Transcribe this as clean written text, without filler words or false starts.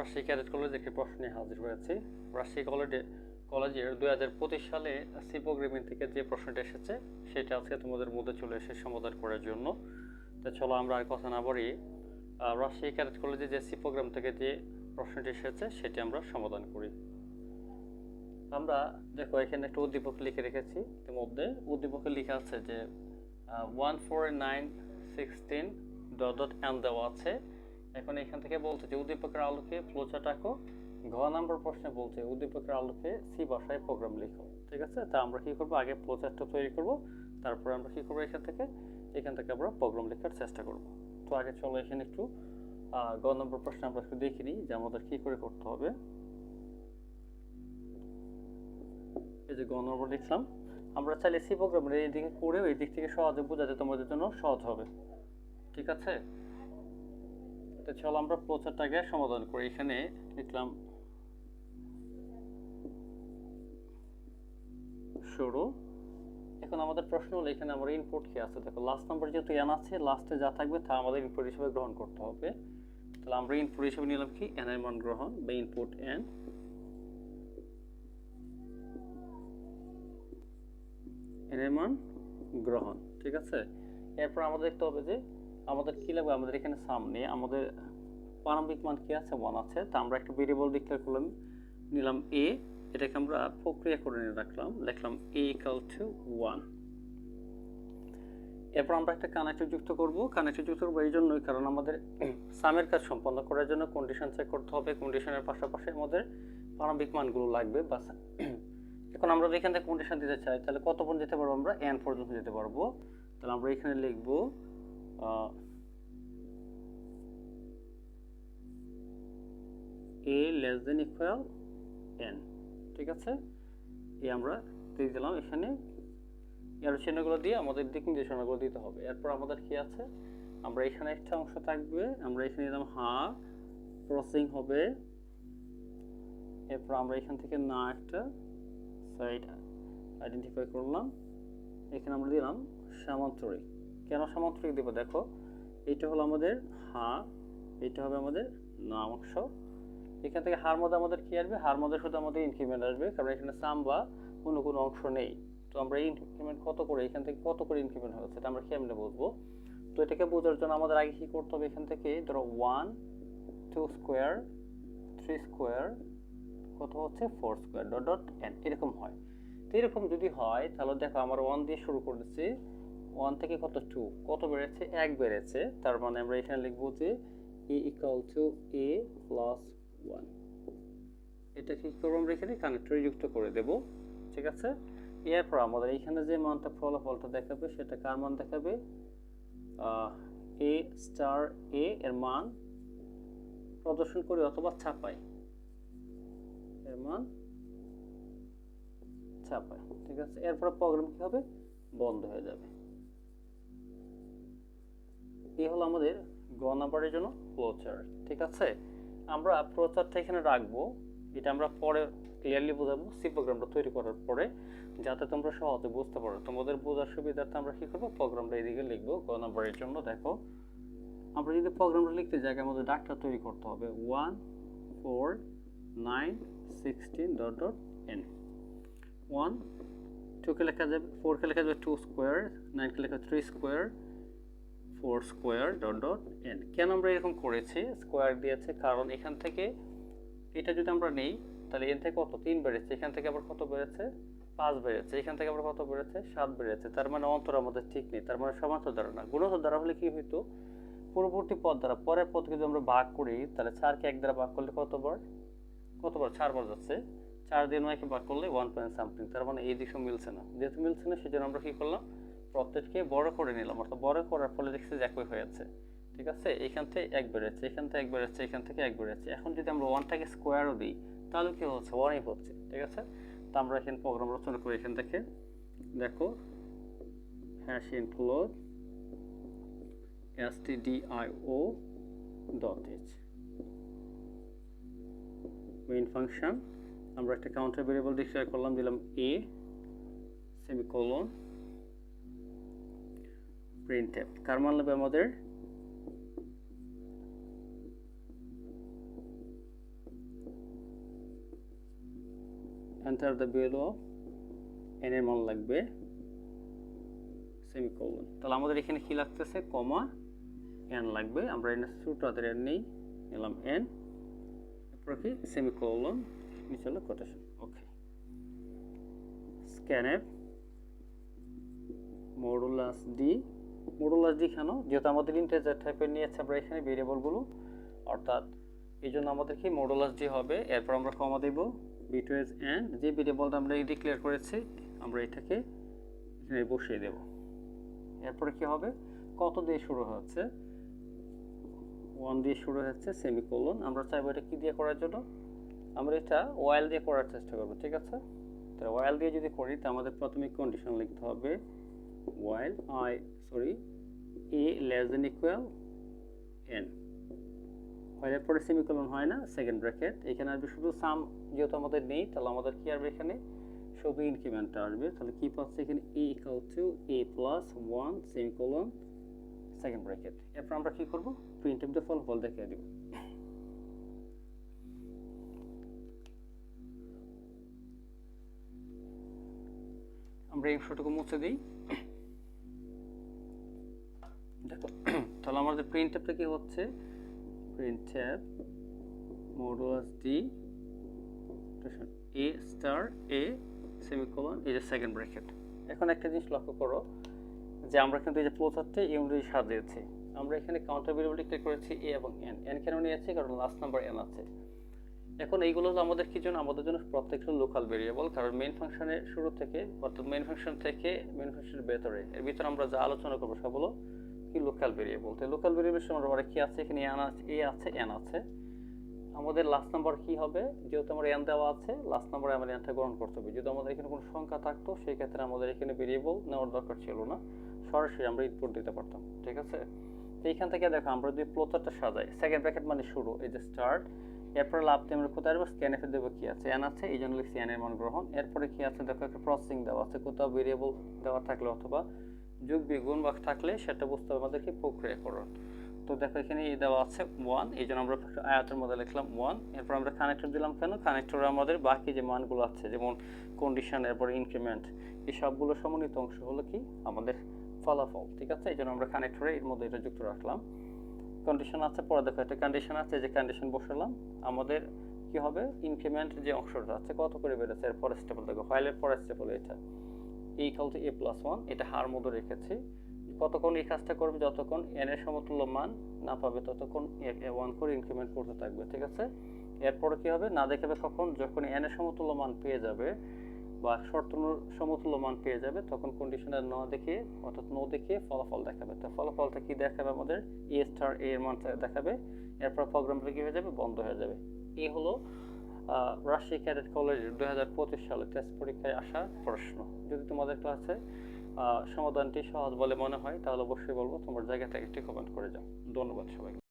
Rajshahi cadet কলেজে একটি প্রশ্ন নিয়ে হাজির হয়েছি। রাজশাহী কলেজের 2025 সালে সি প্রোগ্রামিং থেকে যে প্রশ্নটা এসেছে সেটা আজকে তোমাদের মধ্যে চলে এসে সমাধান করার জন্য। তো চলো আমরা আর কথা না বাড়িয়ে রাজশাহী ক্যাডেট কলেজে যে সি প্রোগ্রাম থেকে যে প্রশ্নটি এসেছে সেটি আমরা সমাধান করি। আমরা দেখো এখানে একটা উদ্দীপক লিখে রেখেছি। এর মধ্যে উদ্দীপকে লেখা আছে যে 14916 ... দেওয়া আছে। এখন এখান থেকে বলছে যে উদ্দীপকের আলোকে ফ্লোচার্ট আঁকো। ঘ নম্বর প্রশ্নে বলছে উদ্দীপকের আলোকে সি ভাষায় প্রোগ্রাম লিখো। ঠিক আছে, তা আমরা কি করব, আগে ফ্লোচার্টটা তৈরি করব, তারপরে আমরা কি করব, এখান থেকে আমরা প্রোগ্রাম লেখার চেষ্টা করব। তো আগে চলো এখানে একটু গ নম্বর প্রশ্ন আমরা একটু দেখে নিই যে আমাদের কি করে করতে হবে। এই যে গ নম্বর লিখলাম। আমরা চাইলে সি প্রোগ্রামের এই দিকে করেও এই দিক থেকে সহজে বোঝাতে তোমাদের জন্য সহজ হবে। ঠিক আছে, তো চলো আমরা ফ্লোচার্টটাকে সমাধান করি। এখানে লিখলাম শুরু। এখন আমাদের প্রশ্ন হলো এখানে আমার ইনপুট কি আছে। দেখো লাস্ট নাম্বার যেহেতু এন আছে, লাস্টে যা থাকবে তা আমাদের ইনপুট হিসেবে গ্রহণ করতে হবে। তাহলে আমরা ইনপুট হিসেবে নিলাম কি এন এর মান গ্রহণ বা ইনপুট এন। এন এর মান গ্রহণ। ঠিক আছে, এরপর আমাদের দেখতে হবে যে আমাদের কি লাগবে। আমাদের এখানে সামনে আমাদের প্রারম্ভিক মান কি আছে, 1 আছে। তা আমরা একটা ভেরিয়েবল ডিক্লেয়ার করলাম, নিলাম এ। এটাকে আমরা প্রক্রিয়া করে নিয়ে রাখলাম, লিখলাম a = 1। এরপর আমরা একটা কানেক্টর যুক্ত করব। কানেক্টর যুক্ত করব এই জন্যই কারণ আমাদের সামের কাজ সম্পন্ন করার জন্য কন্ডিশন চেক করতে হবে। কন্ডিশনের পাশাপাশি আমাদের প্রারম্ভিক মানগুলো লাগবে। বাস এখন আমরা এখান থেকে কন্ডিশন দিতে চাই, তাহলে কত পর্যন্ত যেতে পারবো, আমরা n পর্যন্ত যেতে পারবো। তাহলে আমরা এখানে লিখব a <= n। ঠিক আছে, এই আমরা দিয়ে দিলাম। এখানে এরো চিহ্নগুলো দিয়ে আমাদের দিক নির্দেশনাগুলো দিতে হবে। এরপর আমাদের কি আছে, আমরা এখানে একটা অংশ থাকবে, আমরা এখানে দিলাম প্রসেসিং হবে। এরপর আমরা এখান থেকে না একটা সাইড আইডেন্টিফাই করলাম। এখানে আমরা দিলাম সামান্তরিক। কেন সামান্তরিক দেব, দেখো এইটা হলো আমাদের এইটা হবে আমাদের না অংশ। এখান থেকে হার মধ্যে আমাদের কি আসবে, হার মধ্যে শুধু আমাদের ইনক্রিমেন্ট আসবে, কারণ এখানে সাম বা কোনো অংশ নেই। তো আমরা ইনক্রিমেন্ট কত করে, এখান থেকে কত করে ইনক্রিমেন্ট হচ্ছে এটা আমরা কেমনে বুঝবো। তো এটাকে বোঝার জন্য আমাদের আগে কি করতে হবে, এখান থেকে ধরো 1 2 স্কোয়ার 3 স্কোয়ার কত হচ্ছে 4 স্কোয়ার n এরকম হয়। তো এরকম যদি হয় তাহলে দেখো আমরা 1 দিয়ে শুরু করেছি, 1 থেকে কত 2, কত বেড়েছে, 1 বেড়েছে। তার মানে আমরা এখানে লিখবো যে a = a + 1। এটা কি করব, আমরা এখানে কানেক্টরে যুক্ত করে দেব। ঠিক আছে, এরপর আমাদের এখানে যে মানটা ফলাফলটা দেখাবে সেটা কার মান দেখাবে, a এর মান প্রদর্শন করি অথবা ছাপাই, এর মান ছাপাই। ঠিক আছে, এরপর প্রোগ্রাম কি হবে, বন্ধ হয়ে যাবে। এই হলো আমাদের গ নাম্বারের জন্য ফ্লোচার্ট। ঠিক আছে, আমরা ফ্লোচার্টটা এখানে রাখবো, এটা আমরা পরে ক্লিয়ারলি বোঝাবো সি প্রোগ্রামটা তৈরি করার পরে, যাতে তোমরা সহজে বুঝতে পারো। তোমাদের বোঝার সুবিধার্থে আমরা কি করবো, প্রোগ্রামটা এদিকে লিখবো গ নাম্বারের জন্য। দেখো আমরা যদি প্রোগ্রামটা লিখতে যাই, আমাদের ডাকটা তৈরি করতে হবে 1 4 9 16 ... n। 1 2 কে লেখা যাবে, 4 কে লেখা যাবে 2 স্কোয়ার, 9 কে লেখা 3 স্কোয়ার 4 স্কোয়ার ... n। কেন আমরা এরকম করেছি, স্কোয়ার দিয়েছে কারণ এখান থেকে এটা যদি আমরা নেই তাহলে এন থেকে কত 3 বেড়েছে, এখান থেকে আবার কত বেড়েছে 5 বেড়েছে, এখান থেকে আবার কত বেড়েছে 7 বেড়েছে। তার মানে অন্তর আমাদের ঠিক নেই, তার মানে সমান্তর দ্বারা না, গুণোত্তর দ্বারা হলে কি হইতো, পূর্ববর্তী পদ দ্বারা পরের পদকে যদি আমরা ভাগ করি তাহলে 4 কে 1 দ্বারা ভাগ করলে কতবার 4 বার যাচ্ছে, 4 দিয়ে 9 কে ভাগ করলে 1 পয়েন্ট সামথিং। তার মানে এই দিকও মিলছে না, যেহেতু মিলছে না সেজন্য আমরা কি করলাম, প্রত্যেককে বড় করে নিলাম, অর্থাৎ বড় করার ফলে দেখছি যে একই হয়ে যাচ্ছে। ঠিক আছে, এখান থেকে 1 বেড়েছে, এখান থেকে 1 বেড়েছে, এখান থেকে 1 বেড়েছে। এখন যদি আমরা 1টাকে স্কোয়ারও দিই তাহলে কি হচ্ছে, 1ই হচ্ছে। ঠিক আছে, তো আমরা এখানে প্রোগ্রাম রচনা করি। এখান থেকে দেখো #include stdio.h মেইন ফাংশন। আমরা একটা কাউন্টার ভেরিয়েবল ডিক্লেয়ার করলাম, দিলাম a সেমিকোলন printf। কার মান লাগবে আমাদের, enter the value of n এর মান লাগবে সেমিকোলন। তাহলে আমাদের এখানে কি লাগতেছে, কমা n লাগবে। আমরা এখানে ছোট হাতের n নেই, নিলাম n, এরপর কি সেমিকোলন, নিচে হলো quotation. Okay, scanf modulus D. Modulus D কেন, যেহেতু আমাদের ইন্টিজার টাইপের নিয়েছে আমরা এখানে ভেরিয়েবলগুলো, অর্থাৎ এই জন্য আমাদের কি মডুলাস ডি হবে। এরপর আমরা কমা দেব বিটওয়েজ এন্ড, যে ভেরিয়েবলটা আমরা ডিক্লেয়ার করেছি আমরা এটাকে এখানে বসিয়ে দেব। এরপরে কি হবে, কত দিয়ে শুরু হচ্ছে, 1 দিয়ে শুরু হচ্ছে সেমিকোলন। আমরা চাইবো এটা কি দিয়ে করার জন্য, আমরা এটা ওয়াইল দিয়ে করার চেষ্টা করব, ঠিক আছে। তো ওয়াইল দিয়ে যদি করি তো আমাদের প্রথমে কন্ডিশন লিখতে হবে while a less than equal n, while এর পরে সেমিকোলন হয় না, সেকেন্ড ব্র্যাকেট। এখানে আসবে শুধু সাম, যেহেতু আমাদের নেই তাহলে আমাদের কি আসবে, এখানে শুধু ইনক্রিমেন্টটা আসবে। তাহলে কি পাচ্ছে এখানে a equal to a plus 1 semicolon second bracket. এরপর আমরা কি করব, প্রিন্টএফ দিয়ে ফলাফল দেখিয়ে দিব। আমরা এই অংশটুকু মুছে দিই, দেখো। তাহলে আমাদের প্রিন্টএফটা কি হচ্ছে, printf modulus D a star a semicolon, এই যে সেকেন্ড ব্র্যাকেট। এখন একটা জিনিস লক্ষ্য করো যে আমরা কিন্তু এই যে ফ্লোচার্টে এই অনুযায়ী সাজিয়েছি। আমরা এখানে কাউন্টার ভেরিয়েবল ডিক্লেয়ার করেছি a এবং n। n কেন নিয়েছি, কারণ লাস্ট নাম্বার n আছে। এখন এইগুলো হলো আমাদের কি জন্য, আমাদের জন্য প্রত্যেকটা লোকাল ভেরিয়েবল, কারণ মেইন ফাংশনের শুরু থেকে, অর্থাৎ মেইন ফাংশন থেকে মেইন ফাংশনের ভেতরে, এর ভিতরে আমরা যা আলোচনা করবো সব হলো কি লোকাল ভেরিয়েবল। তো লোকাল ভেরিয়েবল আমরা কি আছে, এখানে a আছে n আছে। আমাদের লাস্ট নাম্বার কি হবে, যেহেতু আমার n দেওয়া আছে, লাস্ট নাম্বারে আমাদের nটা গ্রহণ করতে হবে। যদি আমাদের এখানে কোনো সংখ্যা থাকতো সেই ক্ষেত্রে আমাদের এখানে ভেরিয়েবল নেওয়ার দরকার ছিল না, সরাসরি আমরা ইনপুট দিতে পারতাম, ঠিক আছে। তো এইখান থেকে দেখো আমরা যদি ফ্লোচার্টটা সাজাই, সেকেন্ড ব্র্যাকেট মানে শুরু, এই যে স্টার্ট, এরপরে লাভতে আমরা কোথায় আসবো, স্ক্যানএফ এ দেবো কি আছে, n আছে, এই জন্য লিখছি n এর মান গ্রহণ। এরপরে কি আছে দেখো, একটা প্রসেসিং দেওয়া আছে, কোথাও ভেরিয়েবল দেওয়া থাকলে অথবা যোগ বিগুণ বা থাকলে সেটা বুঝতে হবে আমাদেরকে প্রক্রিয়াকরণ। তো দেখো এখানে দেওয়া আছে 1, এই জন্য আমরা আয়াতের মধ্যে লিখলাম 1। এরপর আমরা কানেক্টর দিলাম কেন, কানেক্টরে আমাদের বাকি যে মানগুলো আছে যেমন কন্ডিশন, এরপর ইনক্রিমেন্ট, এই সবগুলো সমন্বিত অংশ হলো কি আমাদের ফলাফল, ঠিক আছে। এই জন্য আমরা কানেক্টরে এর মধ্যে এটা যুক্ত রাখলাম। কন্ডিশন আছে, পরে দেখো একটা কন্ডিশন আছে, যে কন্ডিশন বসালাম, আমাদের কি হবে, ইনক্রিমেন্ট যে অংশটা আছে কত করে বেড়েছে, এর পরের স্টেপ দেখো, হোয়াইলের পরের স্টেপ হলো এটা ইকুয়াল টু a plus 1, এটা হার মধ্যে রেখেছি। কতক্ষণ এই কাজটা করবে, যতক্ষণ n এর সমতুল্য মান না পাবে ততক্ষণ 1 করে ইনক্রিমেন্ট করতে থাকবে, ঠিক আছে। এরপরে কি হবে, না দেখাবে কখন, যখন n এর সমতুল্য মান পেয়ে যাবে বা শর্ত সমতুল্য মান পেয়ে যাবে তখন কন্ডিশনার না দেখিয়ে, অর্থাৎ নো দেখিয়ে ফলাফল দেখাবে। তো ফলাফলটা কি দেখাবে, আমাদের a স্টার a এর মান দেখাবে। এরপর প্রোগ্রামটা কি হয়ে যাবে, বন্ধ হয়ে যাবে। এই হলো রাজশাহী ক্যাডেট কলেজের 2025 সালে টেস্ট পরীক্ষায় আসা প্রশ্ন। যদি তোমাদের ক্লাসে সমাধানটি সহজ বলে মনে হয় তাহলে অবশ্যই বলবো, তোমার জায়গা থেকে একটি কমেন্ট করে যাও। ধন্যবাদ সবাইকে।